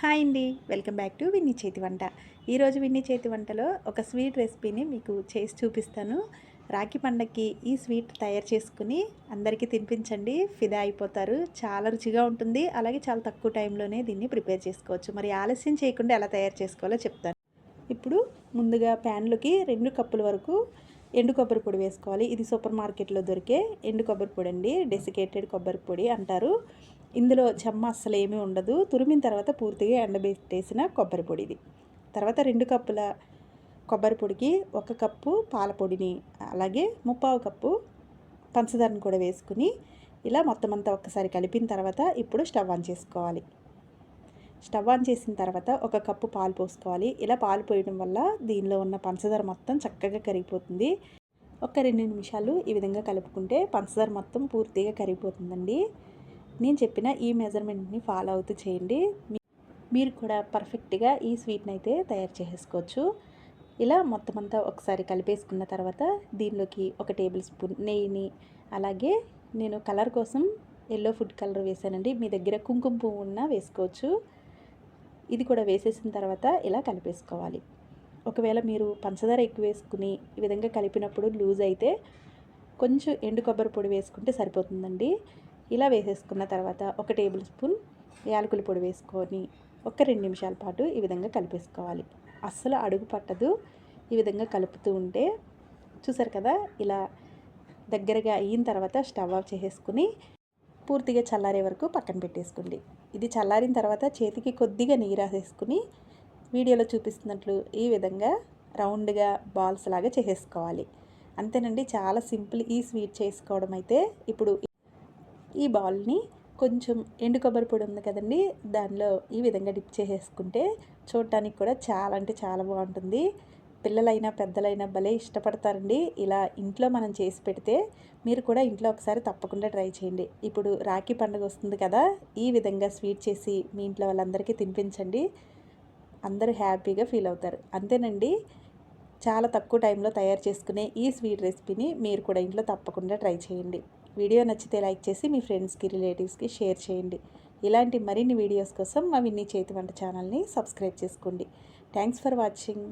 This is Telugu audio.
హాయ్ అండి, వెల్కమ్ బ్యాక్ టు విన్నీ చేతి వంట. ఈరోజు విన్నీ చేతి వంటలో ఒక స్వీట్ రెసిపీని మీకు చేసి చూపిస్తాను. రాఖీ పండగకి ఈ స్వీట్ తయారు చేసుకుని అందరికీ తినిపించండి, ఫిదా అయిపోతారు. చాలా రుచిగా ఉంటుంది, అలాగే చాలా తక్కువ టైంలోనే దీన్ని ప్రిపేర్ చేసుకోవచ్చు. మరి ఆలస్యం చేయకుండా ఎలా తయారు చేసుకోవాలో చెప్తాను. ఇప్పుడు ముందుగా ప్యాన్లోకి 2 కప్పుల వరకు ఎండు కొబ్బరి పొడి వేసుకోవాలి. ఇది సూపర్ మార్కెట్లో దొరికే ఎండు కొబ్బరి పొడి అండి, డెసికేటెడ్ కొబ్బరి పొడి అంటారు. ఇందులో చెమ్మ అస్సలు ఏమీ ఉండదు. తురిమిన తర్వాత పూర్తిగా ఎండబెట్టేసిన కొబ్బరి పొడి ఇది. తర్వాత 2 కప్పుల కొబ్బరి పొడికి 1 కప్పు పాల పొడిని, అలాగే 3/4 కప్పు పంచదారని కూడా వేసుకుని ఇలా మొత్తం అంతా ఒక్కసారి కలిపిన తర్వాత ఇప్పుడు స్టవ్ ఆన్ చేసుకోవాలి. స్టవ్ ఆన్ చేసిన తర్వాత 1 కప్పు పాలు పోసుకోవాలి. ఇలా పాలు పోయడం వల్ల దీనిలో ఉన్న పంచదార మొత్తం చక్కగా కరిగిపోతుంది. ఒక 2 నిమిషాలు ఈ విధంగా కలుపుకుంటే పంచదార మొత్తం పూర్తిగా కరిగిపోతుందండి. నేను చెప్పిన ఈ మెజర్మెంట్ని ఫాలో అవుతూ చేయండి. మీరు కూడా పర్ఫెక్ట్గా ఈ స్వీట్ని అయితే తయారు చేసుకోవచ్చు. ఇలా మొత్తం అంతా ఒకసారి కలిపేసుకున్న తర్వాత దీనిలోకి 1 టేబుల్ స్పూన్ నెయ్యిని, అలాగే నేను కలర్ కోసం ఎల్లో ఫుడ్ కలర్ వేసానండి. మీ దగ్గర కుంకుమ పువ్వు ఉన్నా వేసుకోవచ్చు. ఇది కూడా వేసేసిన తర్వాత ఇలా కలిపేసుకోవాలి. ఒకవేళ మీరు పంచదార ఎక్కువ వేసుకుని ఈ విధంగా కలిపినప్పుడు లూజ్ అయితే కొంచెం ఎండు కొబ్బరి పొడి వేసుకుంటే సరిపోతుందండి. ఇలా వేసేసుకున్న తర్వాత 1 టేబుల్ స్పూన్ యాలకుల పొడి వేసుకొని ఒక 2 నిమిషాల పాటు ఈ విధంగా కలిపేసుకోవాలి. అస్సలు అడుగు పట్టదు ఈ విధంగా కలుపుతూ ఉంటే. చూసారు కదా, ఇలా దగ్గరగా అయిన తర్వాత స్టవ్ ఆఫ్ చేసేసుకుని పూర్తిగా చల్లారే వరకు పక్కన పెట్టేసుకోండి. ఇది చల్లారిన తర్వాత చేతికి కొద్దిగా నెయ్యి రాసేసుకుని వీడియోలో చూపిస్తున్నట్లు ఈ విధంగా రౌండ్గా బాల్స్ లాగా చేసేసుకోవాలి. అంతేనండి, చాలా సింపుల్ ఈ స్వీట్ చేసుకోవడం అయితే. ఇప్పుడు ఈ బాల్ని కొంచెం ఎండు కొబ్బరి పొడి ఉంది కదండి, దానిలో ఈ విధంగా డిప్ చేసేసుకుంటే చూడటానికి కూడా చాలా అంటే చాలా బాగుంటుంది. పిల్లలైనా పెద్దలైనా భలే ఇష్టపడతారండి. ఇలా ఇంట్లో మనం చేసి పెడితే మీరు కూడా ఇంట్లో ఒకసారి తప్పకుండా ట్రై చేయండి. ఇప్పుడు రాఖీ పండుగ వస్తుంది కదా, ఈ విధంగా స్వీట్ చేసి మీ ఇంట్లో వాళ్ళందరికీ తినిపించండి. అందరూ హ్యాపీగా ఫీల్ అవుతారు. అంతేనండి, చాలా తక్కువ టైంలో తయారు చేసుకునే ఈ స్వీట్ రెసిపీని మీరు కూడా ఇంట్లో తప్పకుండా ట్రై చేయండి. వీడియో నచ్చితే లైక్ చేసి మీ ఫ్రెండ్స్కి, రిలేటివ్స్కి షేర్ చేయండి. ఇలాంటి మరిన్ని వీడియోస్ కోసం మా విన్నీ చేతి వంట ఛానల్ని సబ్స్క్రైబ్ చేసుకోండి. Thanks for watching.